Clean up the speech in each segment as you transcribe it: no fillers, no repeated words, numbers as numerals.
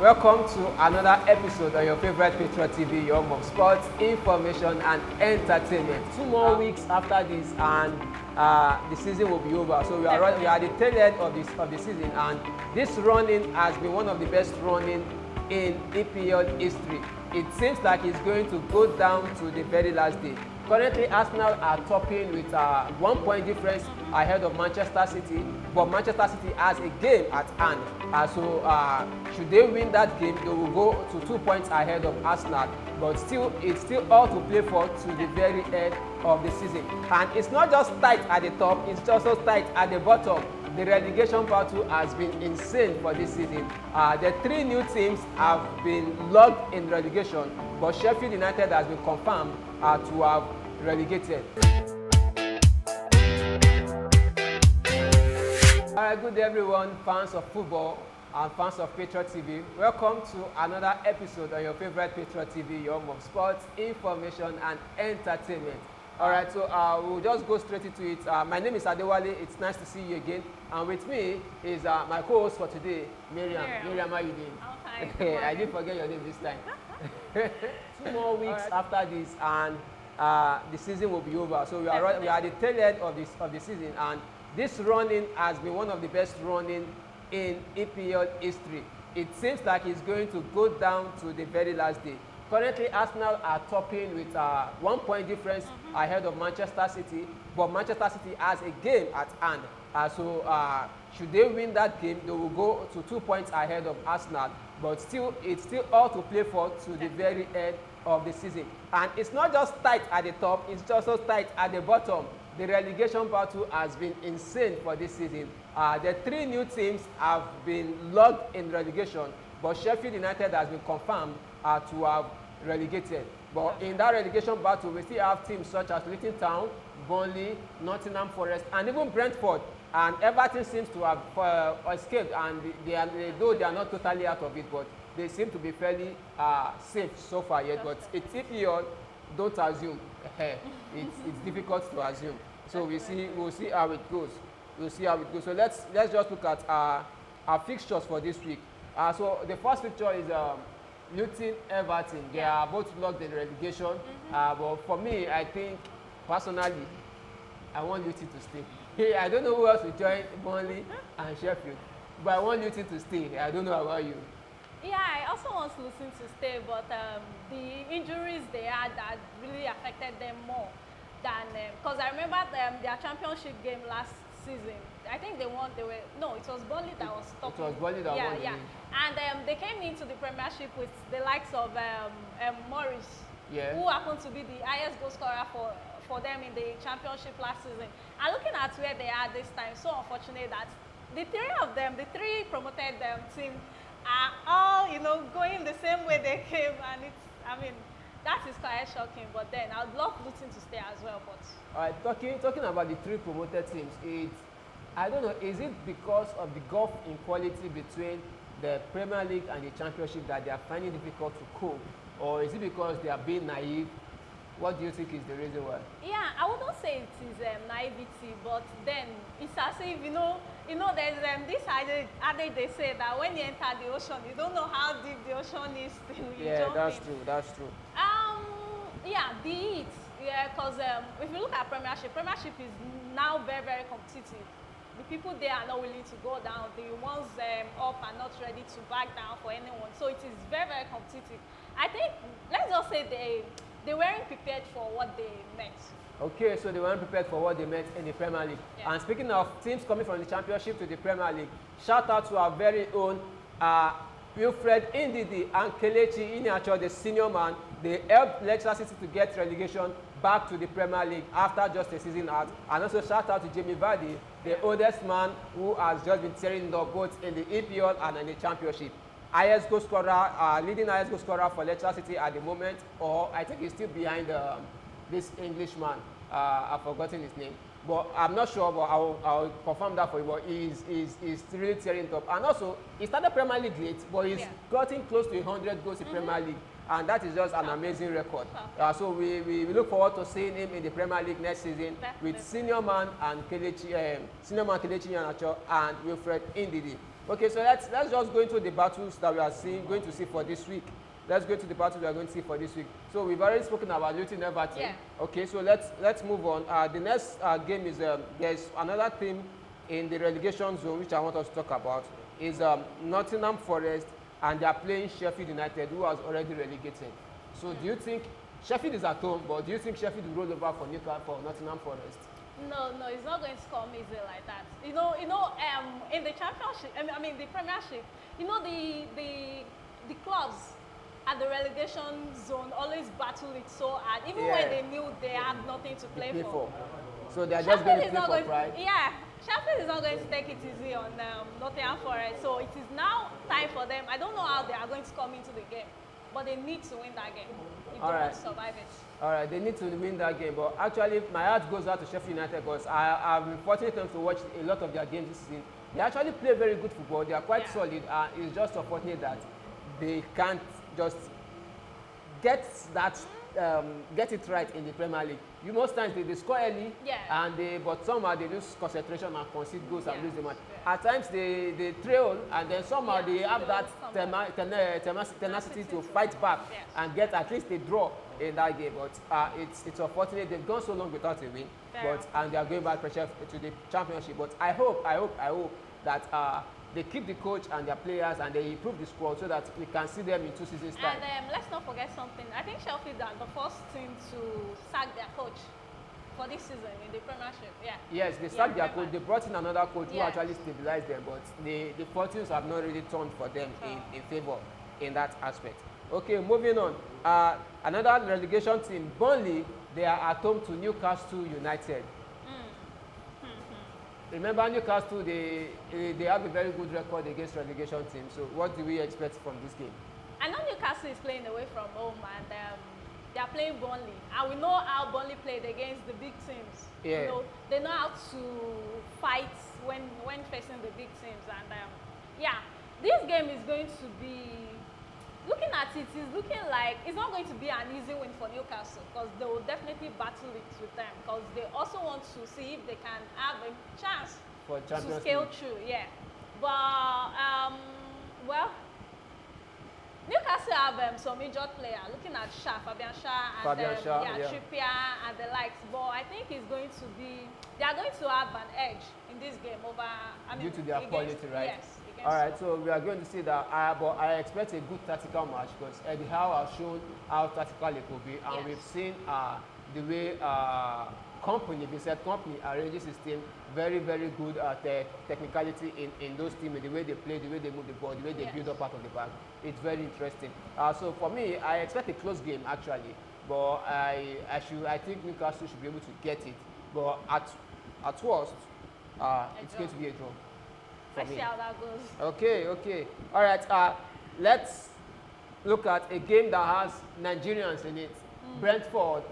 Welcome to another episode on your favorite PatriotTV, your home of sports, information and entertainment. 2 more weeks after this and the season will be over. So we are at the tail end of the season, and this running has been one of the best running in EPL history. It seems like it's going to go down to the very last day. Currently, Arsenal are topping with 1 point difference ahead of Manchester City, but Manchester City has a game at hand. Should they win that game, they will go to 2 points ahead of Arsenal. But still, it's still all to play for to the very end of the season. And it's not just tight at the top, it's also tight at the bottom. The relegation battle has been insane for this season. The 3 new teams have been locked in relegation, but Sheffield United has been confirmed to have relegated. Alright, good day everyone, fans of football and fans of PatriotTV. Welcome to another episode on your favorite PatriotTV, your home of sports, information and entertainment. Alright, so we'll just go straight into it. My name is Adewale. It's nice to see you again. And with me is my co-host for today, Miriam. Miriam, how are you doing? Okay. I didn't forget your name this time. 2 more weeks after this and the season will be over. So we are at the tail end of the season, and this running has been one of the best running in EPL history. It seems like it's going to go down to the very last day. Currently, Arsenal are topping with 1 point difference ahead of Manchester City, but Manchester City has a game at hand. Should they win that game, they will go to 2 points ahead of Arsenal. But still, it's still all to play for to the very end of the season. And it's not just tight at the top, it's also tight at the bottom. The relegation battle has been insane for this season. The 3 new teams have been locked in relegation, but Sheffield United has been confirmed to have relegated. But in that relegation battle, we still have teams such as Luton Town, Burnley, Nottingham Forest, and even Brentford. And Everton seems to have escaped, and though they are not totally out of it, but they seem to be fairly safe so far yet. But it's EPL, don't assume. It's difficult to assume. So we'll see how it goes. We'll see how it goes. So let's just look at our fixtures for this week. So the first fixture is Luton Everton. They are both locked in relegation. But for me, I think personally, I want Luton to stay. I don't know who else will join Burnley and Sheffield, but I want Luton to stay. I don't know about you. Yeah, I also want Luton to stay, but the injuries they had that really affected them more than because I remember their championship game last season. I think they won. It was Burnley that was stopping. It was Burnley that won. Yeah. And they came into the Premiership with the likes of Morris, who happened to be the highest goal scorer for them in the championship last season. And looking at where they are this time, so unfortunate that the 3 of them, the 3 promoted teams, are all going the same way they came, and that is quite shocking. But then I'd love Luton to stay as well. But talking about the 3 promoted teams, I don't know, is it because of the gulf in quality between the Premier League and the Championship that they are finding it difficult to cope, or is it because they are being naive? What do you think is the reason why? Yeah, I wouldn't say it is naivety, but then it's as if there's this adage they say that when you enter the ocean, you don't know how deep the ocean is till you jump in. That's true. Because if you look at Premiership is now very, very competitive. The people there are not willing to go down. The ones up are not ready to back down for anyone. So it is very, very competitive. I think, let's just say they weren't prepared for what they met. Okay, so they weren't prepared for what they met in the Premier League. Yeah. And speaking of teams coming from the Championship to the Premier League, shout out to our very own Wilfred Ndidi and Kelechi Iheanacho, the senior man. They helped Leicester City to get relegation back to the Premier League after just a season out. And also shout out to Jamie Vardy, the oldest man who has just been tearing it up both in the EPL and in the Championship. Highest goal scorer, leading highest goal scorer for Leicester City at the moment, or I think he's still behind this Englishman. I've forgotten his name, but I'm not sure. But I'll confirm that for you. But he's really tearing it up, and also he started Premier League late, but he's gotten close to 100 goals in Premier League, and that is just an amazing record. So we look forward to seeing him in the Premier League next season with senior man Kelechi Iheanacho and Wilfred Ndidi. Okay, so let's just go into the battles that we are going to see for this week. Let's go to the battles we are going to see for this week. So we've already spoken about Luton Everton. Yeah. Okay, so let's move on. The next game is there's another team in the relegation zone which I want us to talk about is Nottingham Forest, and they are playing Sheffield United, who was already relegated. So do you think Sheffield is at home, but do you think Sheffield will roll over for Nottingham Forest? No, it's not going to come easy like that. In the championship, I mean the Premiership, the clubs at the relegation zone always battle it so hard, even when they knew they have nothing to play for. So they're just going to play for pride? Yeah, Sheffield is not going to take it easy on Nottingham Forest. So it is now time for them. I don't know how they are going to come into the game, but they need to win that game if they want to survive it. All right, they need to win that game. But actually, my heart goes out to Sheffield United because I've been fortunate enough to watch a lot of their games this season. They actually play very good football. They are quite solid. It's just unfortunate that they can't just get it right in the Premier League. Most times they score early, but somehow they lose concentration and concede goals and lose the match. At times they trail, and then somehow they have that tenacity to fight back and get at least a draw in that game. But it's unfortunate they've gone so long without a win, and they are going back pressure to the championship. But I hope that they keep the coach and their players and they improve the squad so that we can see them in 2 seasons time. And let's not forget something. I think Sheffield are the first team to sack their coach for this season in the Premiership. Yeah. Yes, they sacked their coach. They brought in another coach who actually stabilized them, but the fortunes have not really turned for them in favor in that aspect. Okay, moving on. Another relegation team, Burnley, they are at home to Newcastle United. Remember, Newcastle, they have a very good record against relegation teams. So what do we expect from this game? I know Newcastle is playing away from home, and they are playing Burnley. And we know how Burnley played against the big teams. Yeah. They know how to fight when facing the big teams. And this game is going to be, looking at it, it's looking like it's not going to be an easy win for Newcastle, because they will definitely battle it with them, because they also want to see if they can have a chance to scale through. Yeah, but Newcastle have some injured players. Looking at Fabian Schär and Trippier and the likes, but I think it's going to be, they are going to have an edge in this game over. Due to their quality, right? Yes. All right, so we are going to see that, but I expect a good tactical match because Eddie Howe has shown how tactical it will be, and we've seen the way Vincent Company arranges his team. Very, very good technicality in those teams, the way they play, the way they move the ball, the way they build up part of the back. It's very interesting. So for me, I expect a close game actually, but I think Newcastle should be able to get it. But at worst, it's going to be a draw. Let's see how that goes. Okay. All right. Let's look at a game that has Nigerians in it. Brentford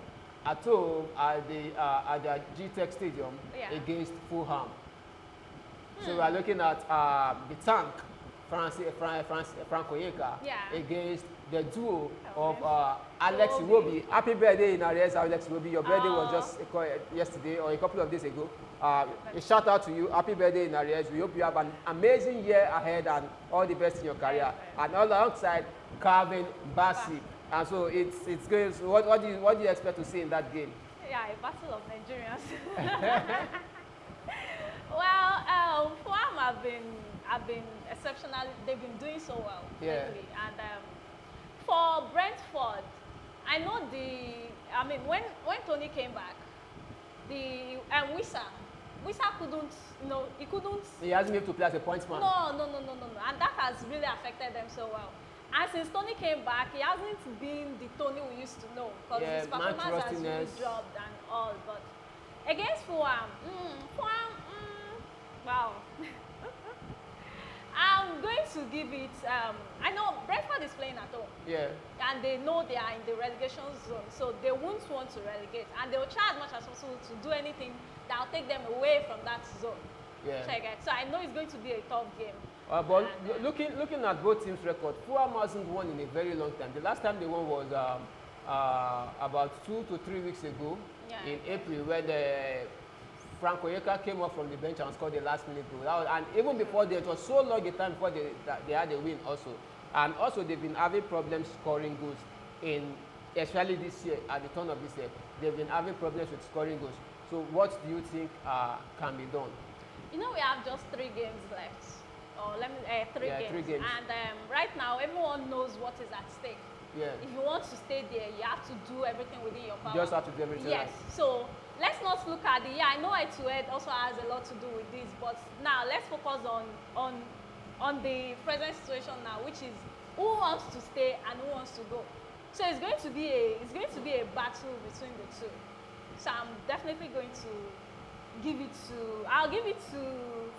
at home at the G-Tech Stadium against Fulham. So we are looking at the tank, Frank Onyeka, against the duo of Alex Iwobi. Happy birthday in arrears, Alex Iwobi. Your birthday was just yesterday or a couple of days ago. A shout out to you. Happy birthday in arrears. We hope you have an amazing year ahead and all the best in your career. And alongside Calvin Bassey. And so it's good. So what do you expect to see in that game? Yeah, a battle of Nigerians. Well, Fulham have been exceptional. They've been doing so well lately. And for Brentford, I know when Tony came back, Wissa couldn't, he couldn't. He hasn't been able to play as a point man. No. And that has really affected them so well. And since Tony came back, he hasn't been the Tony we used to know, because his performance has really dropped and all. But against Fulham, wow. I'm going to give it, I know Brentford is playing at home. Yeah. And they know they are in the relegation zone, so they won't want to relegate. And they'll try as much as possible to do anything that will take them away from that zone. Yeah. So I know it's going to be a tough game. But looking at both teams' record, Fulham hasn't won in a very long time. The last time they won was about 2 to 3 weeks ago in April, when Frank Onyeka came up from the bench and scored the last-minute goal. And even before that, it was so long a time before they had a win also. And also, they've been having problems scoring goals especially this year, at the turn of this year. They've been having problems with scoring goals. So what do you think can be done? You know, we have just 3 games left. Or three games. And right now, everyone knows what is at stake. Yeah. If you want to stay there, you have to do everything within your power. You just have to do everything. Yes. Right. So let's not look at I know Eto'o also has a lot to do with this, but now let's focus on the present situation now, which is who wants to stay and who wants to go. So it's going to be a battle between the two. So I'm definitely going to I'll give it to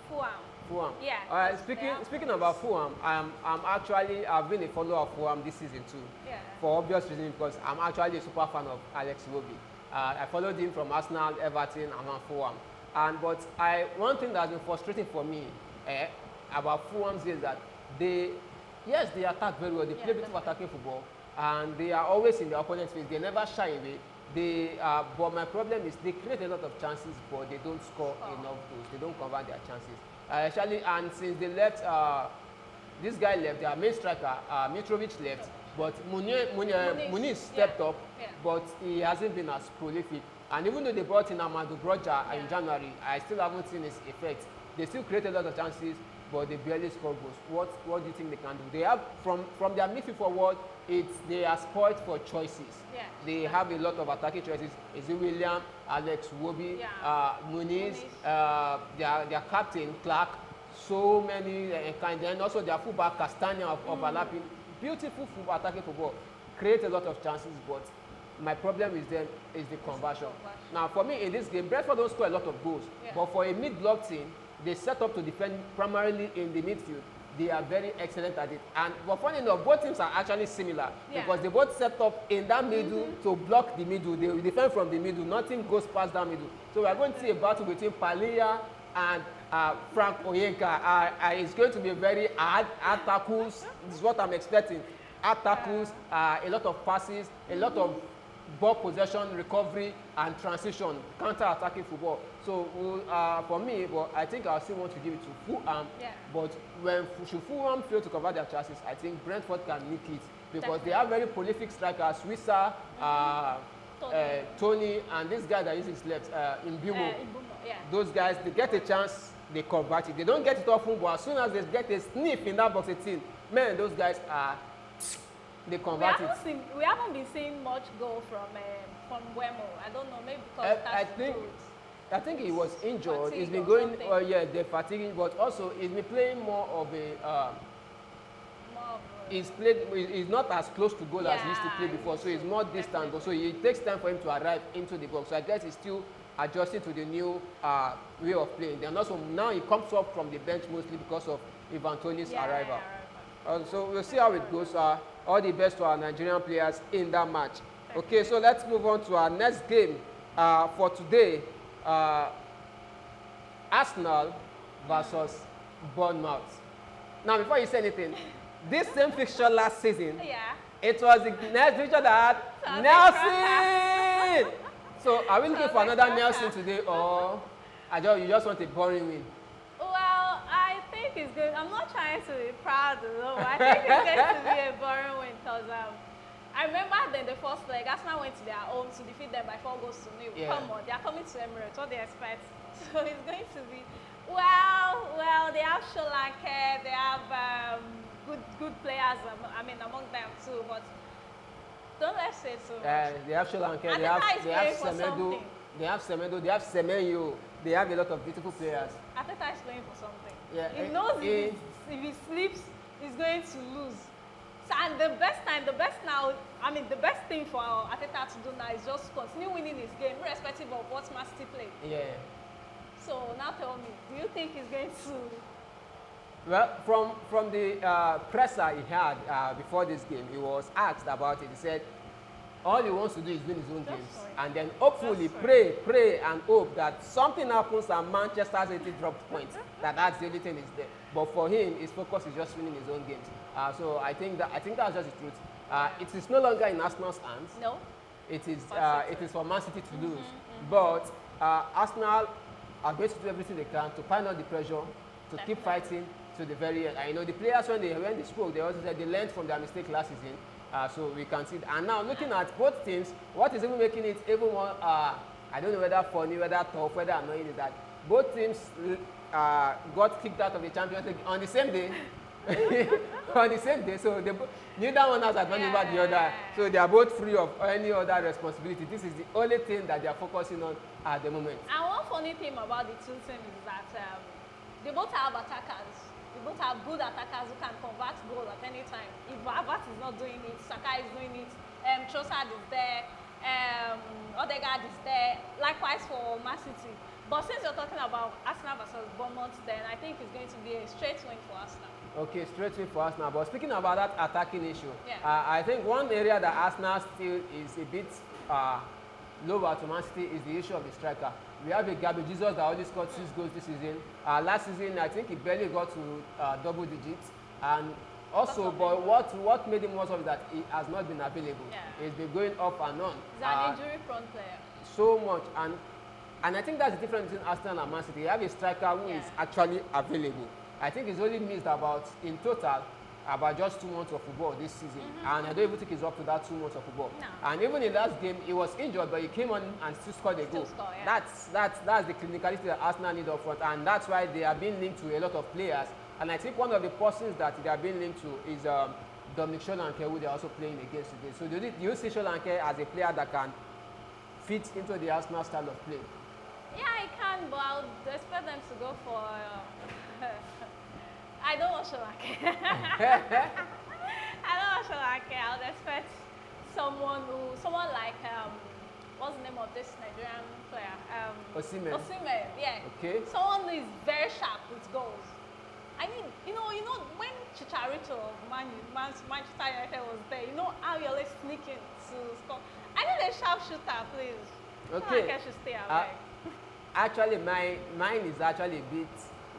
Fulham. Fulham. Yeah. Speaking about Fulham, I've been a follower of Fulham this season too. Yeah. For obvious reasons, because I'm actually a super fan of Alex Iwobi. I followed him from Arsenal, Everton, and now Fulham. But one thing that's been frustrating for me about Fulham is that they attack very well. They play beautiful attacking football, and they are always in the opponent's face. They never shy away. But my problem is they create a lot of chances, but they don't score enough goals. They don't convert their chances. And since they left, this guy left, their main striker, Mitrovic left, but Muniz stepped up, but he hasn't been as prolific. And even though they brought in Amadou Broja in January, I still haven't seen his effect. They still create a lot of chances, but they barely score goals. What do you think they can do? They have, from their midfield forward, they are spoiled for choices. Yeah. They have a lot of attacking choices. Is it William, Alex Iwobi, Muniz, their captain, Clark, so many, and then also their fullback, Castagna, overlapping. Beautiful attacking football. Create a lot of chances, but my problem is the conversion. Now, for me, in this game, Brentford don't score a lot of goals, but for a mid-block team, they set up to defend primarily in the midfield. They are very excellent at it. And but funny enough, both teams are actually similar because they both set up in that middle to block the middle. They will defend from the middle. Nothing goes past that middle. So we are going to see a battle between Palia and Frank Onyeka. It's going to be very hard tackles. This is what I'm expecting. Hard tackles, a lot of passes, a lot of ball possession, recovery, and transition, counter-attacking football. So for me, I think I still want to give it to Fulham. But should Fulham fail to cover their chances, I think Brentford can nick it because they have very prolific strikers, Wissa, Tony, and this guy that uses left, Mbeumo. Those guys, they get a chance, they convert it. They don't get it often, but as soon as they get a sniff in that box 18, man, those guys are. They convert it. We haven't been seeing much goal from Wemo. I don't know, maybe because I think he was injured. He's been going, they're fatiguing, but also he's been playing more of a. He's not as close to goal as he used to play before, so he's more distant. But so it takes time for him to arrive into the box. So I guess he's still adjusting to the new way of playing. Then also now he comes up from the bench mostly because of Ivan Toney's arrival. So we'll see how it goes. All the best to our Nigerian players in that match. Okay, so let's move on to our next game for today. Arsenal versus Bournemouth. Now, before you say anything, this same fixture last season, it was the next fixture that had Nelson. So are we looking for another Nelson today, or you just want a boring win? Well, I think it's good. I'm not trying to be proud, though. I think it's going to be a boring win because I remember in the first leg, Arsenal went to their home to defeat them by 4-0. Come on, they are coming to Emirates. What do they expect? So it's going to be well. They have Solanke, they have good players. Among them too. But don't let's say so much. They have Solanke, they have Semedo, they have Semedo, they have Semenyo. They have a lot of beautiful players. Arteta is playing for something. Yeah, he knows if he sleeps, he's going to lose. So, and the best thing for Arteta to do now is just continue winning his game, irrespective of what mancity play. Yeah. So now tell me, do you think he's going to? Well, from the presser he had before this game, he was asked about it. He said, all he wants to do is win his own games. And then hopefully pray and hope that something happens and Manchester City drops points. That's the only thing is there. But for him, his focus is just winning his own games. So I think that's just the truth. It is no longer in Arsenal's hands. No. It is for Man City to lose. But Arsenal are going to do everything they can to find out the pressure, to keep fighting to the very end. And you know, the players, when they spoke, they also said they learned from their mistake last season. So we can see. And now looking at both teams, what is even making it even more, I don't know whether funny, whether tough, whether annoying, is that both teams got kicked out of the Champions League on the same day. On the same day, so neither one has advantage over the other. So they are both free of any other responsibility. This is the only thing that they are focusing on at the moment. And one funny thing about the two teams is that they both have attackers. They both have good attackers who can convert goal at any time. If Havertz is not doing it, Saka is doing it, Trossard is there, Odegaard is there. Likewise for mancity. But since you're talking about Arsenal versus Bournemouth, then I think it's going to be a straight win for Arsenal. Okay, straight win for Arsenal. But speaking about that attacking issue, I think one area that Arsenal still is a bit lower to mancity is the issue of the striker. We have a Gabriel Jesus that already scored 6 goals this season. Last season, I think he barely got to double digits. And also, but what made him worse of is that he has not been available. He's been going off and on. He's an injury-prone player. So much. And I think that's the difference between Arsenal and Man City. You have a striker who is actually available. I think he's only missed in total, about just 2 months of football this season. And I don't even think he's up to that 2 months of football. No. And even in last game, he was injured, but he came on and still scored a goal. That's the clinicality that Arsenal need up front. And that's why they are being linked to a lot of players. And I think one of the persons that they are being linked to is Dominic Solanke, who they are also playing against today. So do you see Solanke as a player that can fit into the Arsenal style of play? Yeah, I can, but I would expect them to go for... I don't want Solanke. I don't want Solanke. I would expect someone like, what's the name of this Nigerian player? Osimhen. Osimhen, yeah. Okay. Someone who is very sharp with goals. I mean, you know, when Chicharito of Manchester United was there, you know how you always sneaking to score. I need a sharp shooter, please. Okay. Solanke should stay away. Actually, mine is actually a bit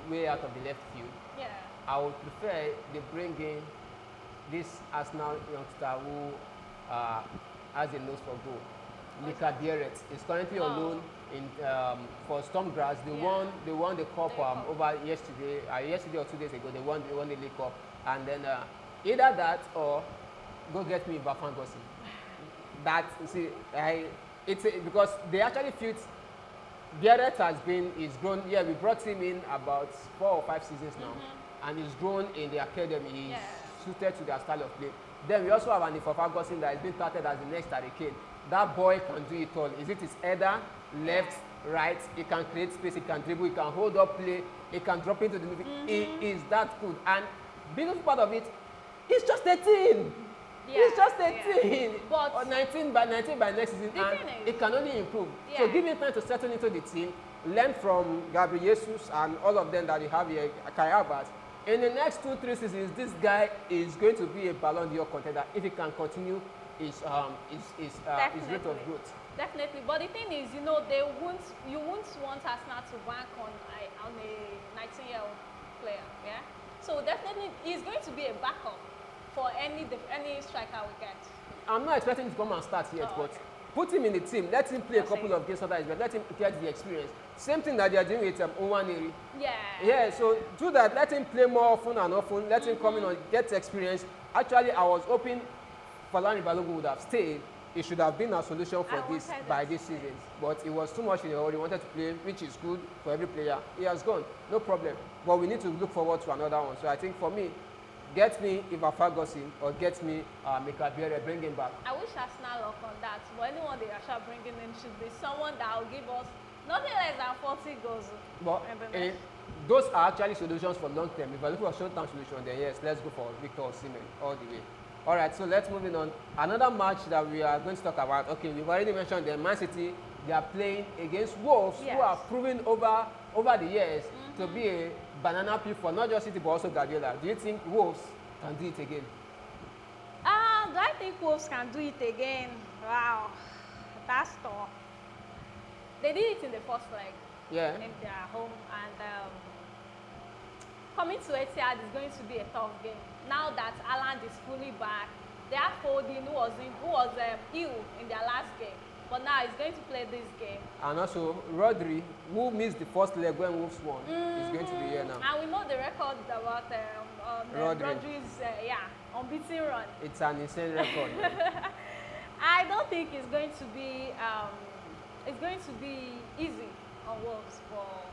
way out of the left field. Yeah. I would prefer they bring in this Arsenal youngster who has a nose for goal. Mika Bierret is currently on loan in for Stormgrass. They won the cup over yesterday or 2 days ago. They won the League Cup, and then either that or go get me Bafan Gossi. That because they actually fit. Bierret is grown. Yeah, we brought him in about 4 or 5 seasons now, and he's grown in the academy. He's suited to their style of play. Then we also have Andy Ferguson that has been touted as the next Harry Kane. That boy can do it all. Is it his header, left, right? He can create space. He can dribble. He can hold up play. He can drop into the midfield. He is that good. And beautiful part of it, he's just 13. Yeah, he's just 18, but 19 by next season, and it can only improve. So give him time to settle into the team, learn from Gabriel Jesus and all of them that you have here, Kai Havertz. In the next 2-3 seasons, this guy is going to be a Ballon d'Or contender if he can continue his rate of growth. Definitely, but the thing is, you won't want Arsenal to bank on a 19-year-old player, yeah. So definitely, he's going to be a backup for any striker we get. I'm not expecting him to come and start yet, but put him in the team. Let him play a couple of games so that let him get the experience. Same thing that they are doing with Owaneri. Yeah, so do that. Let him play more often and often. Let him come in and get experience. Actually, I was hoping Falani Balogun would have stayed. It should have been a solution for this by this season. But it was too much in the hurry. He wanted to play, which is good for every player. He has gone, no problem. But we need to look forward to another one. So I think for me, get me Ivan Ferguson or get me Mika Bierret, bring him back. I wish Arsenal luck on that, but anyone they are bringing in should be someone that will give us nothing less than 40 goals. But those are actually solutions for long term. If I look for a short term solution, then yes, let's go for Victor Osimhen all the way. All right, so let's move on. Another match that we are going to talk about. Okay, we've already mentioned the Man City. They are playing against Wolves, who are proven over the years to be a banana peel for not just City but also Guardiola. Do you think Wolves can do it again? Do I think Wolves can do it again? Wow, that's tough. They did it in the first leg. Yeah. In their home, and coming to Etihad is going to be a tough game. Now that Haaland is fully back, they have Foden who was ill in their last game. But now he's going to play this game. And also, Rodri, who missed the first leg when Wolves won, is going to be here now. And we know the record about Rodri's unbeaten run. It's an insane record. I don't think it's going to be easy on Wolves, but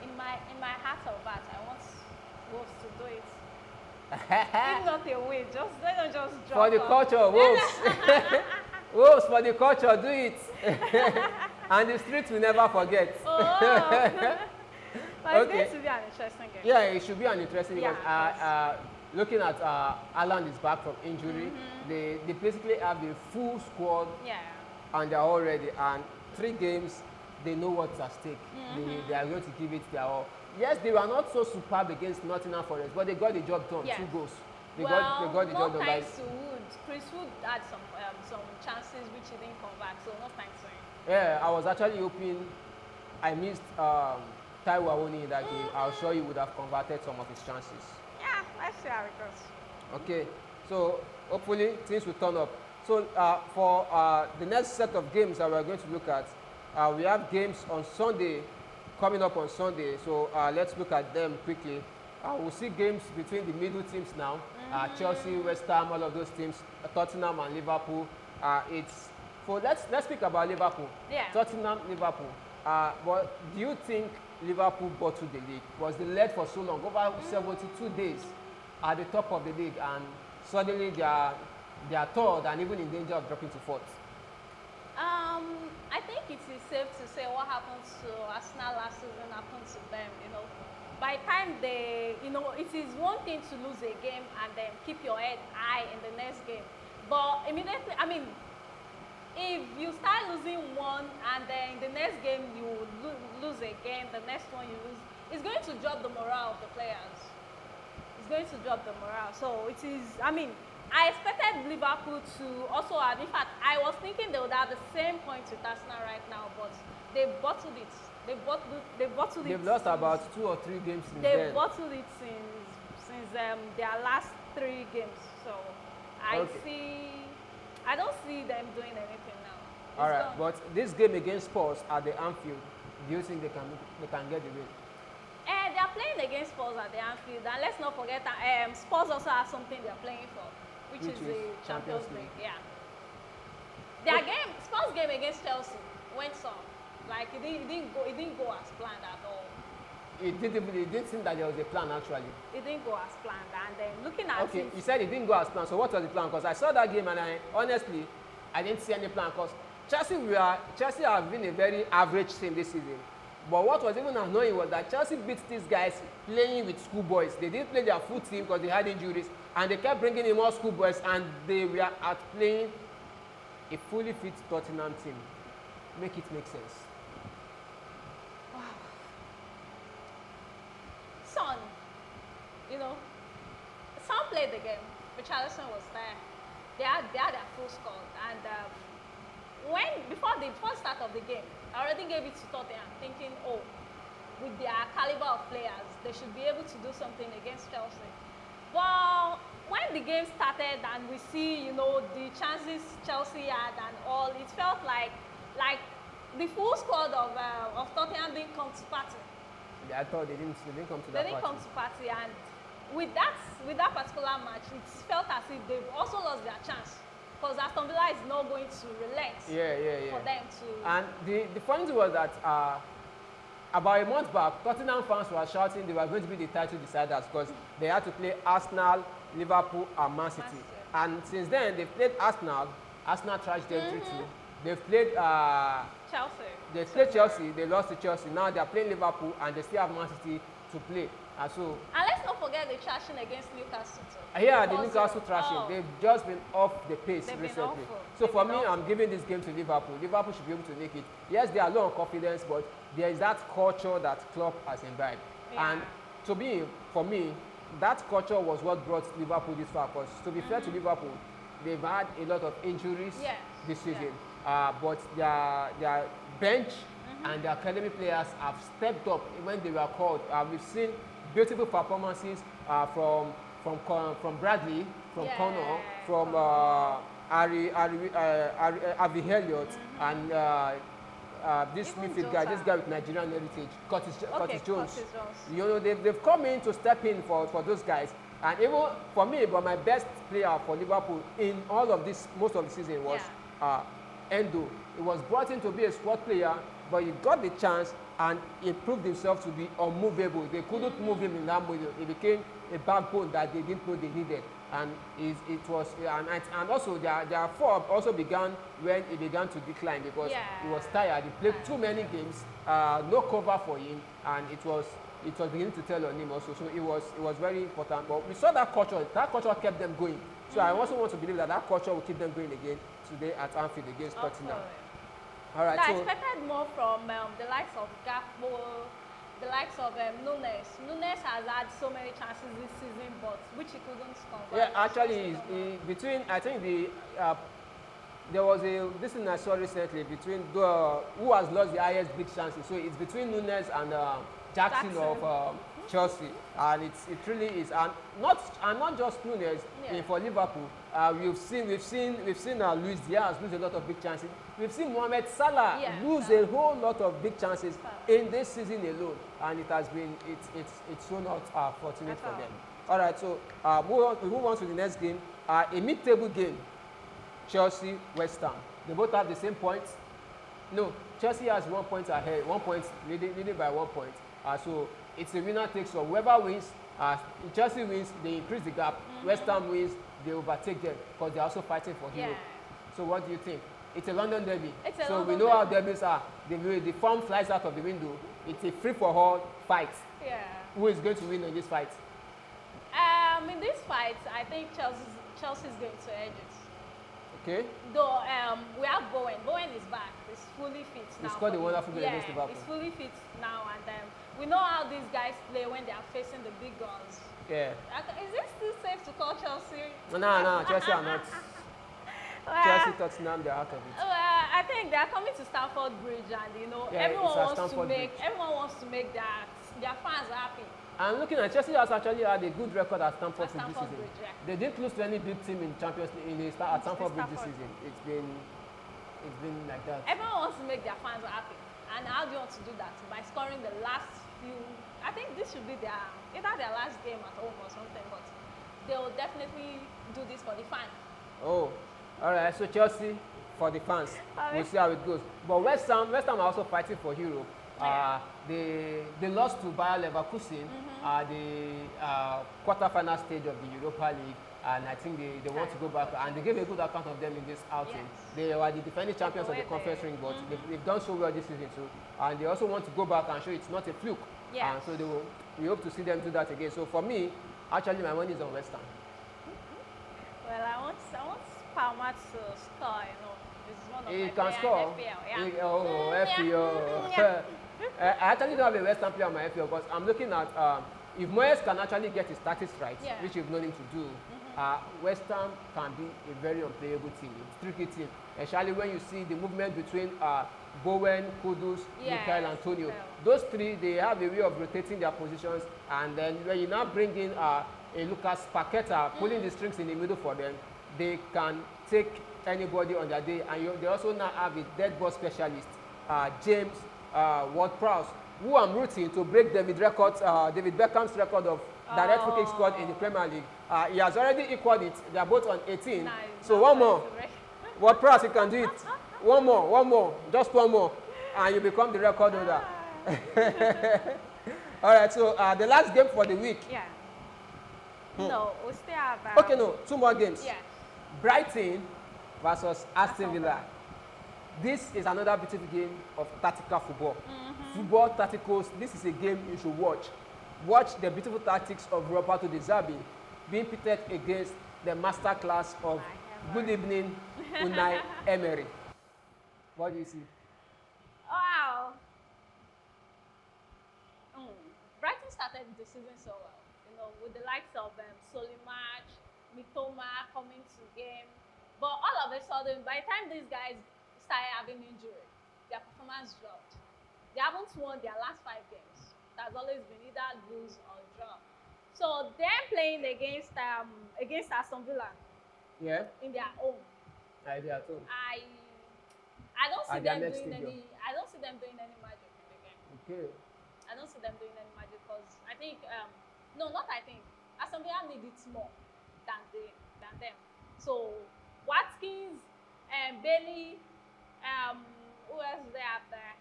in my heart of heart, I want Wolves to do it. If not a win, they don't just drop for the culture of Wolves. Wolves, for the culture, do it. And the streets will never forget. Oh. But it's going to be an interesting game. Yeah, it should be an interesting game. Yeah, looking at Alan is back from injury. They basically have the full squad. Yeah. And they're all ready. And 3 games, they know what's at stake. They are going to give it their all. Yes, they were not so superb against Nottingham Forest, but they got the job done. Yes. 2 goals. They got the job done. No thanks to Wood. Chris Wood had some chances which he didn't convert, so no thanks to him. Yeah, I was actually hoping I missed Taiwo Awoniyi in that game. I was sure he would have converted some of his chances. Yeah, let's see how it goes. Okay, so hopefully things will turn up. So for the next set of games that we're going to look at, we have games on Sunday, coming up on Sunday. So let's look at them quickly. We'll see games between the middle teams now. Chelsea, West Ham, all of those teams, Tottenham and Liverpool. Let's speak about Liverpool. Yeah. Tottenham, Liverpool. But do you think Liverpool bottled the league? Was they led for so long, over 72 days at the top of the league, and suddenly they are third and even in danger of dropping to 4th? I think it is safe to say what happened to Arsenal last season happened to them. By the time it is one thing to lose a game and then keep your head high in the next game. But immediately, if you start losing one and then the next game you lose again, the next one you lose, it's going to drop the morale of the players. It's going to drop the morale. So it is, I expected Liverpool to also have, in fact, I was thinking they would have the same points with Arsenal right now, but they bottled it. They've lost about 2 or 3 games since then. They've bottled it since their last 3 games. So I don't see them doing anything now. All right, but this game against Spurs at the Anfield, do you think they can get the win? They are playing against Spurs at the Anfield, and let's not forget that Spurs also have something they are playing for, which is the Champions League. Yeah. Spurs game against Chelsea went some. Like it didn't go as planned at all. It didn't seem that there was a plan actually. It didn't go as planned, and then looking at it. You said it didn't go as planned. So what was the plan? Because I saw that game and I didn't see any plan. Because Chelsea have been a very average team this season. But what was even annoying was that Chelsea beat these guys playing with schoolboys. They didn't play their full team because they had injuries, and they kept bringing in more schoolboys, and they were outplaying a fully fit Tottenham team. Make it make sense. Son played the game. Richarlison was there. They had their full squad, and before the first start of the game, I already gave it to Tottenham, thinking, with their caliber of players, they should be able to do something against Chelsea. But when the game started and we see, the chances Chelsea had and all, it felt like the full squad of Tottenham didn't come to party. Yeah, I thought they didn't come to that party. They didn't come to party, and with that particular match, it felt as if they've also lost their chance. Because Aston Villa is not going to relent for them to... And the funny thing was that about a month back, Tottenham fans were shouting they were going to be the title deciders because they had to play Arsenal, Liverpool, and Man City. And since then, they've played Arsenal. Arsenal trashed them 3-2. They've played Chelsea. They played Chelsea. They lost to Chelsea. Now they're playing Liverpool, and they still have Man City to play. And let's not forget the trashing against Newcastle too. Yeah, the Newcastle trashing. They've just been off the pace recently. So for me, I'm giving this game to Liverpool. Liverpool should be able to make it. Yes, they are low on confidence, but there is that culture that Klopp has imbibed. Yeah. And for me, that culture was what brought Liverpool this far. Because to be fair to Liverpool, they've had a lot of injuries this season. But their bench and their academy players have stepped up when they were called. We've seen beautiful performances from Bradley, from Connor, from Avi Elliott, and this midfield guy, this guy with Nigerian heritage, Curtis Jones. Curtis Jones. You know, they've come in to step in for those guys. And even for me, but my best player for Liverpool in all of this, most of the season was Endo. He was brought in to be a squad player, but he got the chance and he proved himself to be unmovable. They couldn't move him in that middle. He became a backbone that they didn't know they needed. And also their form also began when he began to decline because he was tired. He played too many games, no cover for him, and it was beginning to tell on him also. So it was very important. But we saw that culture. That culture kept them going. So I also want to believe that culture will keep them going again today at Anfield against Tottenham. All right. I expected more from the likes of Gakpo, the likes of Nunes. Nunes has had so many chances this season, but which he couldn't convert. Yeah, actually, I think there was this thing I saw recently between who has lost the highest big chances. So it's between Nunes and Jackson of Chelsea, and it really is, and not just Nunes for Liverpool. We've seen Luis Diaz lose a lot of big chances. We've seen Mohamed Salah lose a whole lot of big chances in this season alone, and it has been it's so not fortunate for them. All right, so we move on to the next game, a mid-table game. Chelsea, West Ham. They both have the same points. No, Chelsea has 1 point ahead, 1 point leading by 1 point. So it's a winner takes all. Whoever wins, Chelsea wins, they increase the gap. West Ham wins, they overtake them because they're also fighting for Europe. So what do you think? It's a London derby. So we know how derbies are. The form flies out of the window. It's a free-for-all fight. Who is going to win in this fight? In this fight, I think Chelsea's going to edge it. Okay. Though we have Bowen. Bowen is back. He's fully fit now. He scored a wonderful goal against Liverpool. He's fully fit now, and we know how these guys play when they are facing the big guns. Yeah. Is it still safe to call Chelsea? No, Chelsea are not. Chelsea, Tottenham, they're out of it. I think they are coming to Stamford Bridge, and everyone wants to make their fans happy. I'm looking at Chelsea has actually had a good record at Stamford Bridge this season. They didn't lose to any big team in Champions League at Stamford Bridge this season. It's been like that. Everyone wants to make their fans happy, and how do you want to do that? By scoring the last few. I think this should be either their last game at home or something, but they will definitely do this for the fans. Oh, all right. So Chelsea for the fans. We'll see how it goes. But West Ham are also fighting for Europe. They lost to Bayer Leverkusen at the quarter-final stage of the Europa League, and I think they want to go back, and they gave a good account of them in this outing. They were the defending champions of the conference ring, but they've done so well this season too, and they also want to go back and show it's not a fluke. And so we hope to see them do that again. So for me, actually my money is on West Ham. Well, I want Palmer to score, This is one of he my can score. FPL. I actually don't have a West Ham player on my FPL, but I'm looking at if Moyes can actually get his tactics right, which we've known him to do, West Ham can be a very unplayable team, a tricky team, especially when you see the movement between Bowen, Kudus, Mikel, Antonio. Those three, they have a way of rotating their positions, and then when you now bring in a Lucas Paqueta, pulling the strings in the middle for them, they can take anybody on their day, and they also now have a dead ball specialist, James Ward-Prowse, who I'm rooting to break David Beckham's record of direct free kick scored in the Premier League. He has already equaled it. They are both on 18. Nice. So one more. Ward-Prowse, you can do it. One more, just one more, and you become the record holder. All right, so the last game for the week. No, we still have. Okay, no, 2 more games. Brighton versus Aston Villa. This is another beautiful game of tactical football. Football tacticals. This is a game you should watch. Watch the beautiful tactics of Roberto De Zerbi being pitted against the masterclass of Good Evening Unai Emery. What do you see? Wow. Brighton started the season so well, with the likes of Solimarch, Mitoma coming to game. But all of a sudden, by the time these guys started having injury, their performance dropped. They haven't won their last 5 games. It has always been either lose or draw. So they're playing against Aston Villa in their home. They are too. I don't see them doing any. I don't see them doing any magic in the game. Okay. I don't see them doing any magic because I think no, not I think. Aston Villa need it more than them. So Watkins and Bailey, who else is there out there?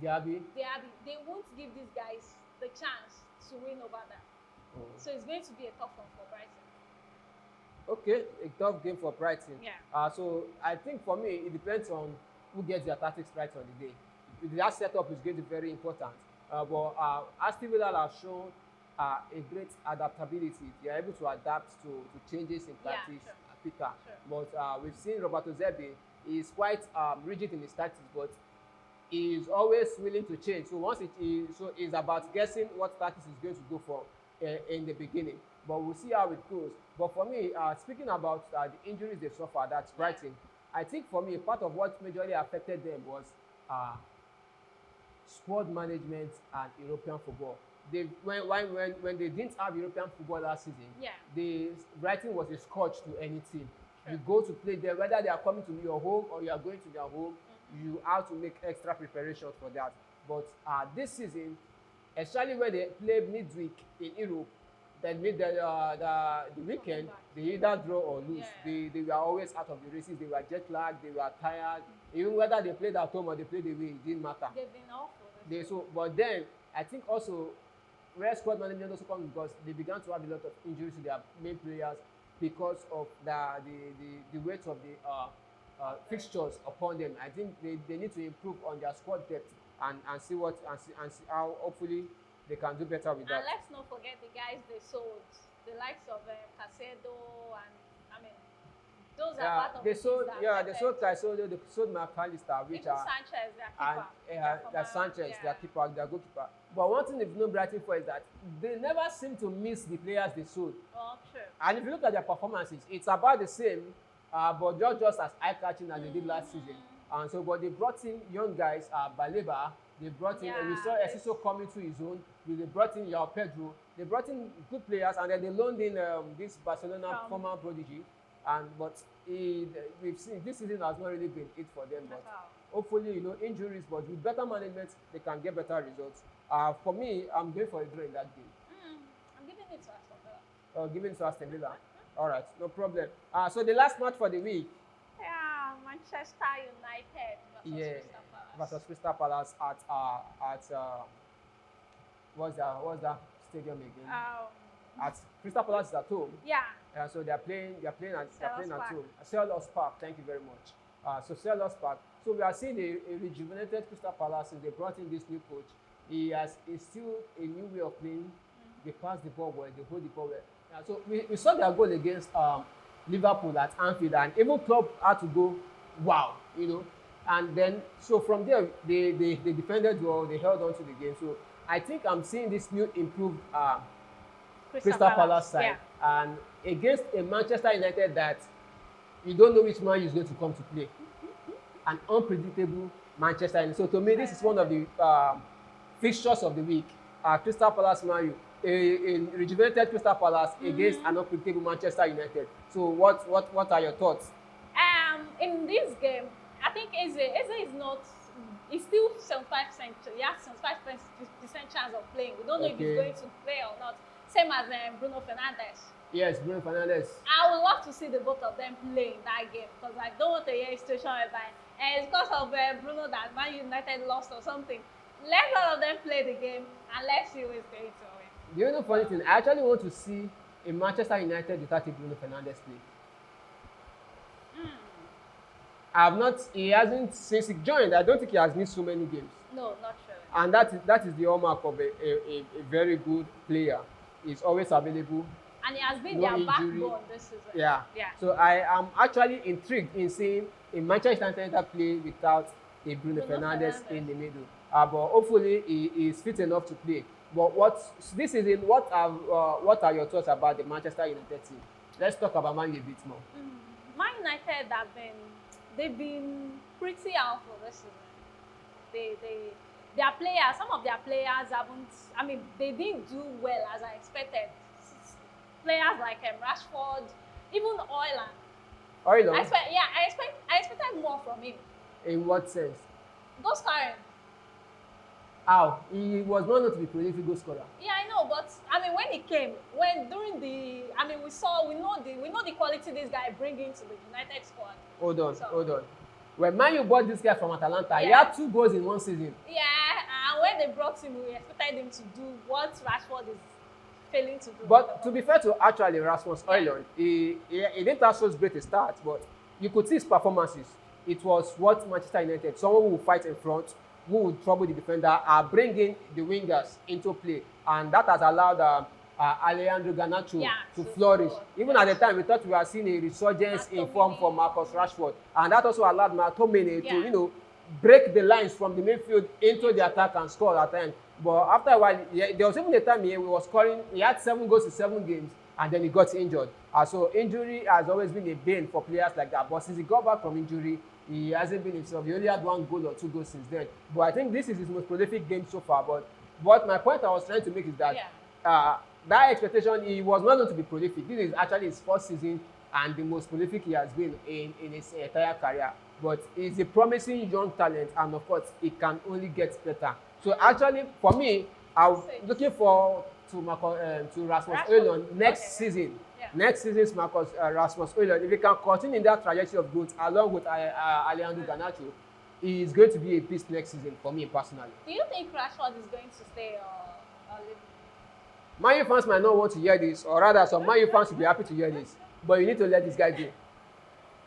Diaby. They won't give these guys the chance to win over them. Oh. So it's going to be a tough one for Brighton. Okay, a tough game for Brighton. Yeah. So I think for me, it depends on who gets their tactics right on the day. That setup is going to be very important. But Aston Villa have shown a great adaptability. They are able to adapt to changes in practice quicker. Sure. But we've seen Roberto Zerbi is quite rigid in his tactics, but he is always willing to change. So once it's about guessing what tactics is going to go for in the beginning. But we'll see how it goes. But for me, speaking about the injuries they suffered, that's Brighton. I think for me, part of what majorly affected them was squad management and European football. When they didn't have European football last season, Brighton was a scourge to any team. Sure. You go to play there, whether they are coming to your home or you are going to their home, you have to make extra preparation for that. But this season, especially when they play midweek in Europe, then the weekend, they either draw or lose. They were always out of the races. They were jet lagged, they were tired. Even whether they played at home or they played away, it didn't matter. They've been awful. But then, I think also, where squad management also comes because they began to have a lot of injuries to their main players because of the weight of the fixtures upon them. I think they need to improve on their squad depth and see how hopefully they can do better with that. And let's not forget the guys they sold, the likes of Casedo and those are part of they sold Caicedo, they sold McAllister, which are Sanchez, their keeper. Sanchez, their keeper, their goalkeeper. But one thing they've known Brighton for is that they never seem to miss the players they sold. Oh, true. And if you look at their performances, it's about the same, but just as eye-catching as they did last season. And so, but they brought in young guys, Baleba. They brought in, we saw Esiso coming to his own. They brought in João Pedro. They brought in good players, and then they loaned in this Barcelona former prodigy. But we've seen this season has not really been it for them. But hopefully, injuries, but with better management, they can get better results. For me, I'm going for a draw in that game. I'm giving it to Aston Villa. Giving it to Aston Villa. All right, no problem. So the last match for the week. Manchester United versus Crystal Palace at what's that stadium again? At Crystal Palace is at home. So they're playing at home. Selhurst Park. Thank you very much. So Selhurst Park. So we are seeing a rejuvenated Crystal Palace since they brought in this new coach. It's still a new way of playing. They pass the ball well, they hold the ball well. So we saw their goal against Liverpool at Anfield, and even Klopp had to go, wow, And then, so from there, they defended well, they held on to the game. So I think I'm seeing this new improved Crystal Palace side. And against a Manchester United that you don't know which man is going to come to play. An unpredictable Manchester United. So to me, this is one of the fixtures of the week. Crystal Palace Man U. A rejuvenated Crystal Palace against an unpredictable Manchester United. So what are your thoughts? In this game, I think Eze is not. It's still 75%. He has 75% chance of playing. We don't know if he's going to play or not. Same as Bruno Fernandes. Yes, Bruno Fernandes. I would love to see the both of them play in that game because I don't want to hear a situation whereby it's because of Bruno that Man United lost or something. Let all of them play the game and let's see who is going to win. The only funny thing, I actually want to see a Manchester United without a Bruno Fernandes play. He hasn't, since he joined, I don't think he has missed so many games. No, not sure. And that is the hallmark of a very good player. He's always available. And he has been their backbone this season. Yeah. So I am actually intrigued in seeing a Manchester United play without a Bruno Fernandes in the middle. But hopefully he is fit enough to play. But what are your thoughts about the Manchester United team? Let's talk about Man U a bit more. Man United they've been pretty awful this season. Their players, some of their players they didn't do well as I expected. Players like Rashford, even Højlund, Oilon? I expected more from him. In what sense? Goal scoring. How? He was not known to be prolific goal scorer. Yeah, I know, but I mean, when he came, we know the quality this guy bring into the United squad. Hold on. When Man U bought this guy from Atalanta, he Yeah. had 2 goals in 1 season. Yeah, and when they brought him, we expected him to do what Rashford is failing to do. But to be fair to actually Rasmus Højlund, he didn't have so great a start, but you could see his performances. It was what Manchester United, someone who would fight in front, who would trouble the defender, are bringing the wingers into play, and that has allowed Alejandro Garnacho to flourish. Even at the time, we thought we were seeing a resurgence in form for Marcus Rashford, and that also allowed McTominay to, break the lines from the midfield into the attack and score at times. But after a while, there was even a time he was scoring. He had 7 goals in 7 games, and then he got injured. So injury has always been a bane for players like that. But since he got back from injury, he hasn't been himself. He only had 1 goal or 2 goals since then. But I think this is his most prolific game so far. But my point I was trying to make is that that expectation, he was not going to be prolific. This is actually his 1st season and the most prolific he has been in his entire career. But he's a promising young talent, and of course, it can only get better. So actually, for me, I'm looking forward to Rasmus Højlund next season. Yeah. Next season's Rasmus Højlund, if he can continue in that trajectory of growth along with Alejandro Garnacho, he is going to be a beast next season for me personally. Do you think Rashford is going to stay or leave? Man U fans might not want to hear this, or rather, some Man U fans will be happy to hear this, but you need to let this guy go.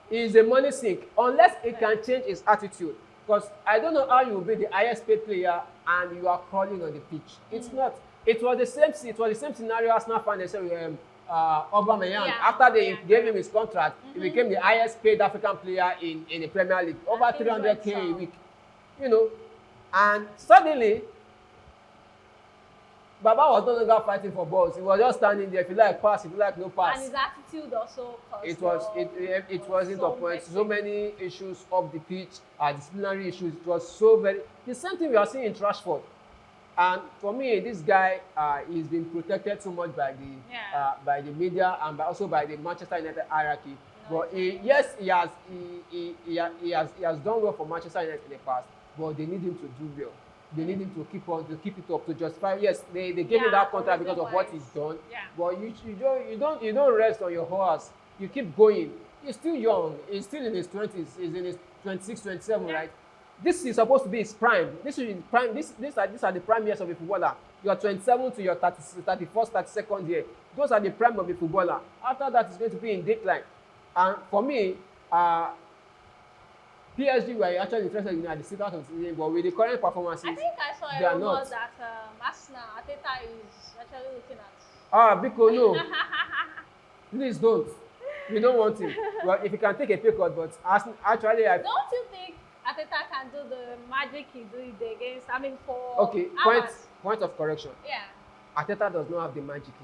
He is a money sink unless he can change his attitude. Because I don't know how you will be the highest paid player and you are crawling on the pitch. It's not. It was the same scenario Arsenal found themselves with Aubameyang. After they gave him his contract, he became the highest paid African player in the Premier League, over 300k a week. And suddenly, Baba was no longer fighting for balls. He was just standing there. If you like, pass. If you like, no pass. And his attitude also caused it wasn't on point. So many issues off the pitch, disciplinary issues. It was so very. The same thing we are seeing in Rashford. And for me, this guy he's been protected so much by the media and also by the Manchester United hierarchy. But he has done well for Manchester United in the past. But they need him to do well. They need him to keep it up, to justify. Yes, they gave him that contract because of what he's done. Yeah. But you don't rest on your horse. You keep going. He's still young. He's still in his 20s. He's in his 26, 27, right? This is supposed to be his prime. This is his prime. These are the prime years of a footballer. You are 27 to your 31st, 32nd year. Those are the prime of a footballer. After that, it's going to be in decline. And for me, PSG were actually interested in at the start of the season, but with the current performances, I think I saw a rumor that Arsenal, Arteta is actually looking at. Biko, no. Please don't. We don't want him. Well, if he can take a pay cut, but actually, don't you think Arteta can do the magic he did against? I mean, for okay. Point of correction. Yeah. Arteta does not have the magic.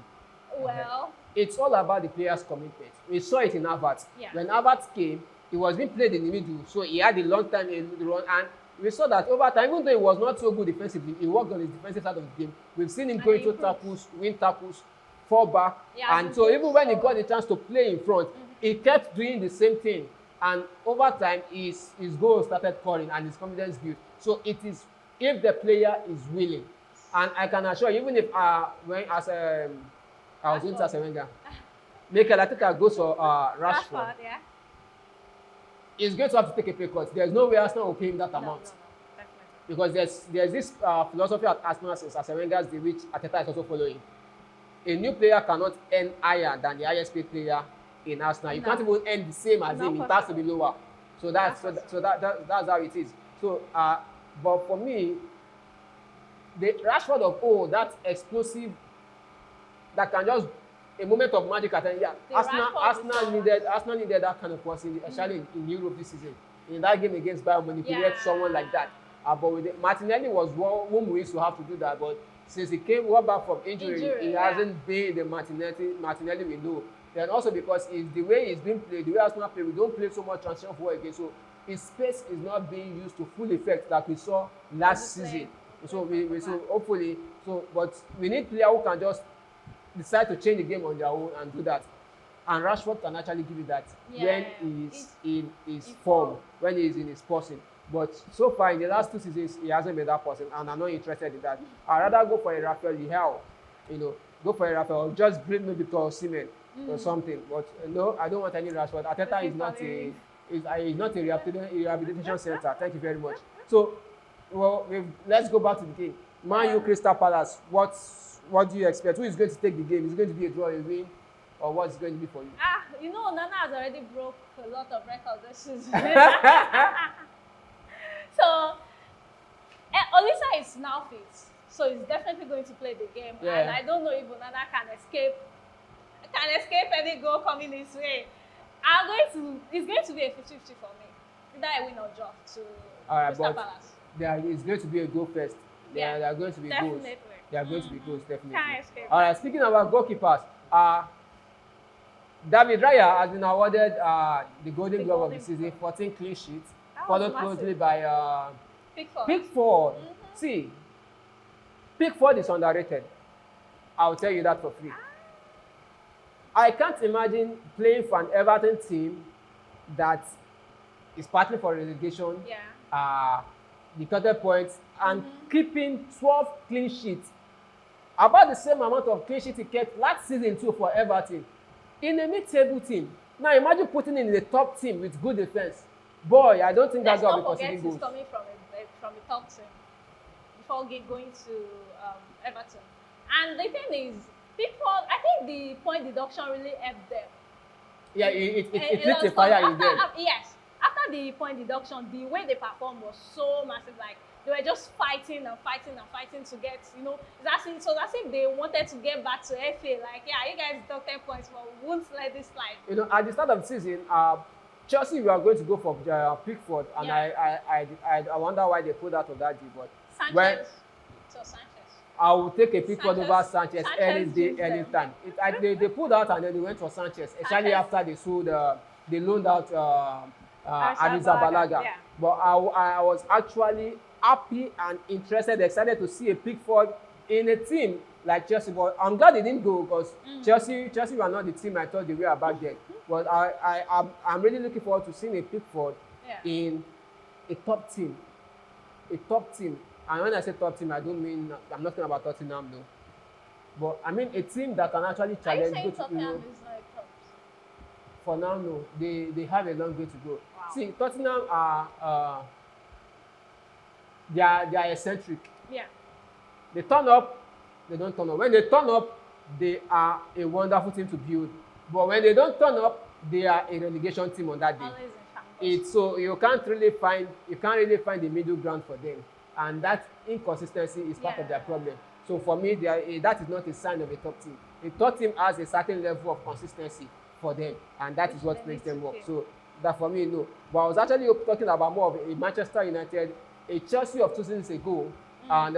Well, it's all about the players' commitment. We saw it in Havertz. Yeah. When Havertz came, he was being played in the middle, so he had a long time in the run, and we saw that over time, even though he was not so good defensively, he worked on his defensive side of the game. We've seen him going to tackles, win tackles, fall back, and so even when he got the chance to play in front, he kept doing the same thing, and over time, his goals started pouring and his confidence built. So it is if the player is willing, and I can assure you, even if I was going to Wenger, Mikel Arteta goes for Rashford. Yeah. He's going to have to take a pay cut. There's no way Arsenal will pay him that amount. Because there's this philosophy at Arsenal since Arsene Wenger's day, which Arteta is also following. A new player cannot earn higher than the highest paid player in Arsenal. You can't even earn the same as him. It has to be lower. So that's how it is. So, but for me, the Rashford of old, that explosive, that can just a moment of magic at Arsenal needed that kind of person, especially in Europe this season. In that game against Bayern Munich, he had someone like that. But Martinelli was one who used to have to do that. But since he came back from injury he hasn't been the Martinelli we know. Then also because it's the way he's been played, the way Arsenal play, we don't play so much transition football again. So his space is not being used to full effect like we saw last season. So so hopefully, but we need players who can just decide to change the game on their own and do that. And Rashford can actually give you that when he's in his form, when he's in his person. But so far in the last 2 seasons, he hasn't been that person, and I'm not interested in that. I'd rather go for a Rafael Leao, go for a Rafael, or just bring maybe to Osimhen or something. But no, I don't want any Rashford. Arteta is not a rehabilitation center. Thank you very much. So, well, let's go back to the game. Man U Crystal Palace. What do you expect? Who is going to take the game? Is it going to be a draw, a win, or what's it going to be for you? Nana has already broke a lot of records this season. So, Olisa is now fit, so he's definitely going to play the game. Yeah. And I don't know if Nana can escape any goal coming his way. It's going to be a 50-50 for me. Either I win or draw to Crystal Palace. It's going to be a goal first. Yeah, there are going to be definitely. goals. There are going to be goals, definitely. Can't escape. All right, speaking about goalkeepers, David Raya has been awarded the Golden Glove of the season, 14 clean sheets, followed closely by Pickford. See, Pickford is underrated. I'll tell you that for free. I can't imagine playing for an Everton team that is partly for relegation, the quarter points, and keeping 12 clean sheets. About the same amount of clean sheets he kept last season too for Everton. In a mid-table team. Now imagine putting in the top team with good defense. Boy, I don't think that's going to be possible. He's coming from the top team before going to Everton. And the thing is, Pickford, I think the point deduction really helped them. Yeah, it lit a fire in them. Yes. After the point deduction, the way they performed was so massive. Like, they were just fighting to get, it's as if they wanted to get back to FA. Like, you guys took 10 points, but we won't let this slide. At the start of the season, Chelsea were going to go for Pickford, and I wonder why they pulled out of that deal. But Sanchez. I will take a Pickford over Sanchez any day, anytime. They pulled out and then they went for Sanchez, especially after they loaned out Arrizabalaga. Yeah. But I was actually happy and excited to see a Pickford in a team like Chelsea. But I'm glad they didn't go because Chelsea were not the team I thought they were back then. But I'm really looking forward to seeing a Pickford in a top team. And when I say top team, I don't mean, I'm not talking about Tottenham though. But I mean a team that can actually challenge. Are you saying Tottenham is not a top? For now, no. They have a long way to go. Wow. See, Tottenham are they are eccentric. Yeah. They turn up, they don't turn up. When they turn up, they are a wonderful team to build. But when they don't turn up, they are a relegation team on that day. So you can't really find the middle ground for them. And that inconsistency is part of their problem. So for me, that is not a sign of a top team. A top team has a certain level of consistency for them, and that is what makes them work. So that for me, no. But I was actually talking about more of a Manchester United, a Chelsea of 2 seasons ago, and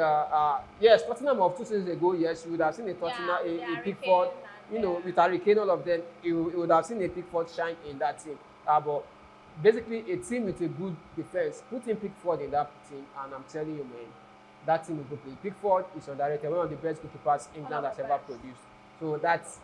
yes, Tottenham of 2 seasons ago. Yes, you would have seen a Tottenham, a Pickford, with Harry Kane, all of them. You would have seen a Pickford shine in that team. But basically, a team with a good defense, put in Pickford in that team, and I'm telling you, man, that team will go play. Pickford is underrated, one of the best goalkeepers England has ever produced. So that's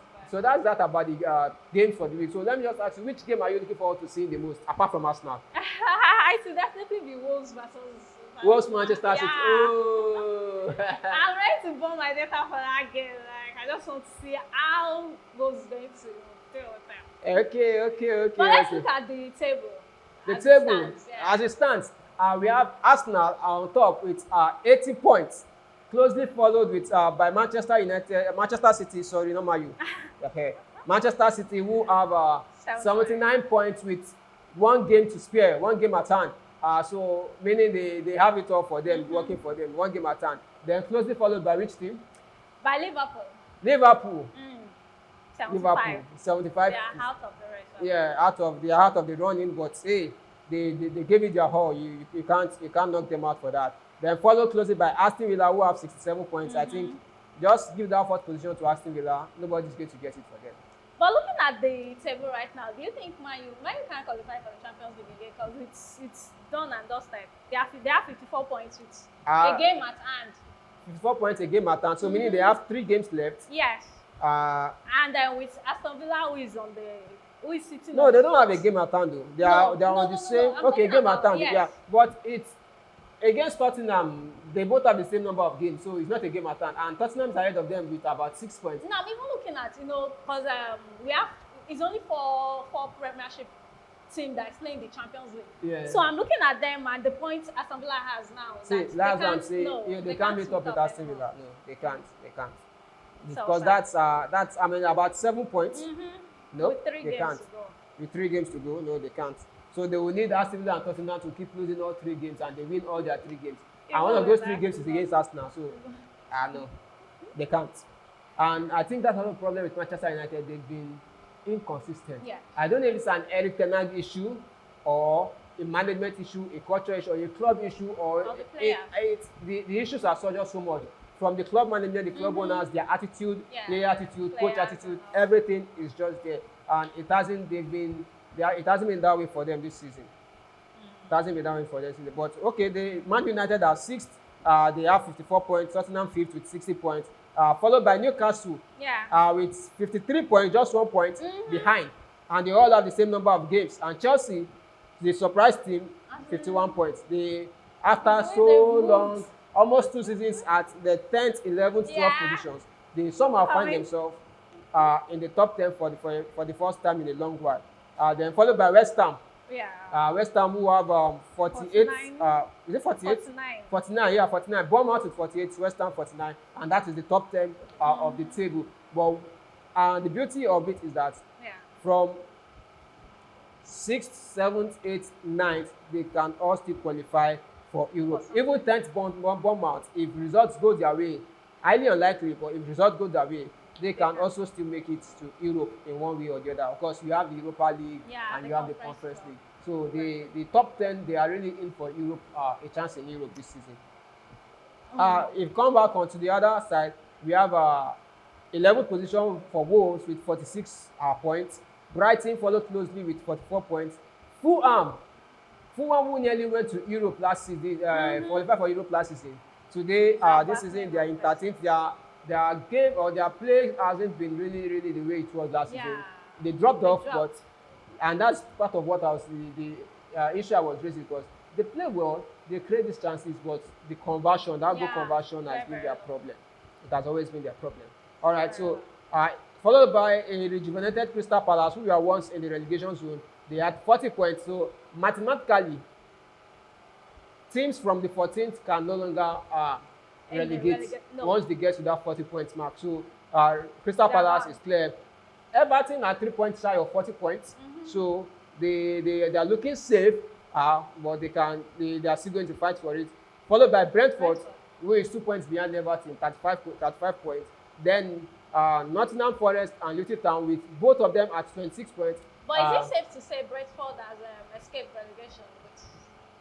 that about the games for the week. So let me just ask you, which game are you looking forward to seeing the most, apart from Arsenal? It will definitely be Wolves versus Manchester City. Oh. I'm ready to burn my data for that game. Like, I just want to see how Wolves is going to deal with them. Okay. But let's look at the table. As it stands, we have Arsenal on top with 80 points, closely followed with by Manchester City. Sorry, not Man U. Okay, Manchester City, who have 79 points with 1 game to spare, 1 game at hand. So meaning they have it all for them, working for them, 1 game at hand. Then closely followed by which team? By Liverpool. 75. 75. They are out of the race. Yeah, they are out of the running, but hey, they gave it their all. You can't knock them out for that. Then followed closely by Aston Villa, who have 67 points. I think just give that 4th position to Aston Villa. Nobody's going to get it for them. But looking at the table right now, do you think Man U can qualify for the Champions League again? Because it's done and dusted. They have 54 points with a game at hand. 54 points, a game at hand. So meaning they have 3 games left. Yes. And then with Aston Villa, who is sitting. No, on they the don't have a fourth. game at hand though. They No, are on the same. I'm Okay, talking game at about- hand. yes. Yeah, but it's against Tottenham. They both have the same number of games, so it's not a game at hand. And Tottenham's ahead of them with about 6 points. No, I'm even looking at, because it's only four Premiership team that is playing the Champions League. Yeah. So I'm looking at them and the points Aston Villa has now. See, that that's they what I'm can't- saying. no, Yeah, they can't meet up with them. Aston Villa. No, they can't. They can't. So Because that's about 7 points. No, With 3 they games can't. to go. With 3 games to go, no, they can't. So they will need Aston Villa and Tottenham to keep losing all 3 games, and they win all their 3 games. And one of those 3 games is against Arsenal. So, no, they can't. And I think that's another problem with Manchester United. They've been inconsistent. Yeah. I don't know if it's an Eric Ten Hag issue, or a management issue, a culture issue, or a club issue, or the players. the issues are just so much. From the club management, the club owners, their attitude, player attitude, coach Players attitude, and all. everything is just there. And it hasn't been that way for them this season. It hasn't been that way for them this season. But okay, Man United are 6th. They have 54 points. Tottenham 5th with 60 points. Followed by Newcastle with 53 points, just 1 point behind. And they all have the same number of games. And Chelsea, the surprise team, 51 points. After so long, almost 2 seasons at the 10th, 11th, 12th positions, they somehow find themselves in the top 10 for the first time in a long while. Then followed by West Ham. West Ham, who have 48. 49. Is it 48? 49. 49, yeah, 49. Bournemouth with 48, West Ham 49, and that is the top 10 of the table. But the beauty of it is that from 6th, 7th, 8th, 9th, they can all still qualify for Europe. Even 10th Bournemouth, if results go their way, highly unlikely, but if results go their way, they can also still make it to Europe in one way or the other. Of course, you have the Europa League and you have the Conference League. So the top 10, they are really in for Europe, a chance in Europe this season. If you come back onto the other side, we have 11th position for Wolves with 46 points. Brighton followed closely with 44 points. Fulham, who nearly went to Europe last season, qualified for Europe last season. Today, this season, they are in 13th. Their game or their play hasn't been really the way it was last season. They dropped off, and that's part of what I was the issue I was raising, because they play well, they create these chances, but the conversion, that goal conversion has been their problem. It has always been their problem. All right, so followed by a rejuvenated Crystal Palace, who were once in the relegation zone. They had 40 points, so mathematically, teams from the 14th can no longer relegate once they get to that 40 points mark. So Crystal Palace is clear. Everton are 3 points shy of 40 points, so they are looking safe, but they are still going to fight for it. Followed by Brentford, who is 2 points behind Everton, 35 points. Then Nottingham Forest and Luton Town, with both of them at 26 points. But is it safe to say Brentford has escaped relegation with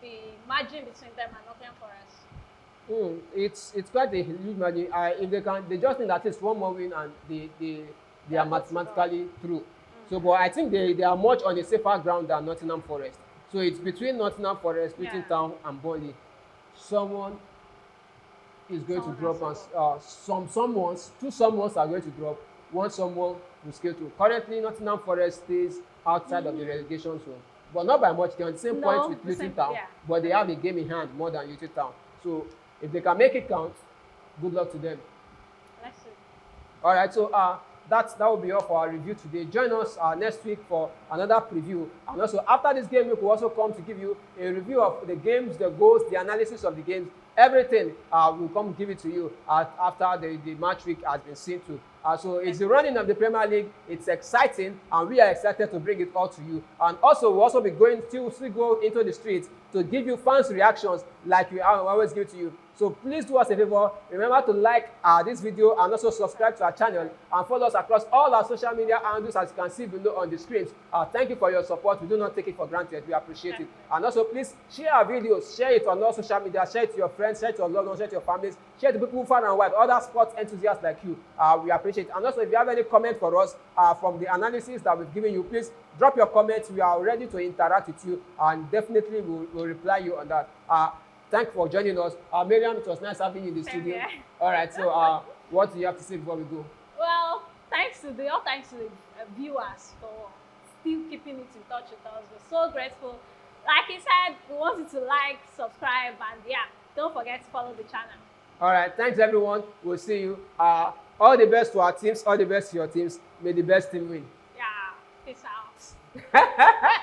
the margin between them and Nottingham Forest? It's quite a huge margin. If they just need at least one more win, and they are mathematically through. So, but I think they are much on a safer ground than Nottingham Forest. So it's between Nottingham Forest, Luton Town, and Burnley. Someone is going to drop, and two someones are going to drop. One someone will scale through. Currently, Nottingham Forest stays outside of the relegation zone, but not by much. They're on the same point with Luton Town, but they have a game in hand more than Luton Town. So if they can make it count, good luck to them. Let's see. All right, so that will be all for our review today. Join us next week for another preview. And also, after this game week, we'll also come to give you a review of the games, the goals, the analysis of the games, everything. We'll come give it to you after the match week has been seen to. So it's the running of the Premier League. It's exciting, and we are excited to bring it all to you. And also, we'll also be going to go into the streets to give you fans' reactions like we always give to you. So please do us a favor. Remember to like this video, and also subscribe to our channel, and follow us across all our social media handles, as you can see below on the screens. Thank you for your support. We do not take it for granted. We appreciate it. And also, please share our videos. Share it on all social media. Share it to your friends. Share it to your loved ones. Share it to your families. Share it to people far and wide. Other sports enthusiasts like you. We appreciate it. And also, if you have any comment for us from the analysis that we've given you, please drop your comments. We are ready to interact with you, and definitely we'll reply you on that. Thank you for joining us. Miriam, it was nice having you in the studio. All right, so what do you have to say before we go? Well, thank to the viewers for still keeping it in touch with us. We're so grateful. Like he said, we want you to like, subscribe, and yeah, don't forget to follow the channel. All right, thanks everyone. We'll see you. All the best to our teams, all the best to your teams. May the best team win. Yeah, peace out.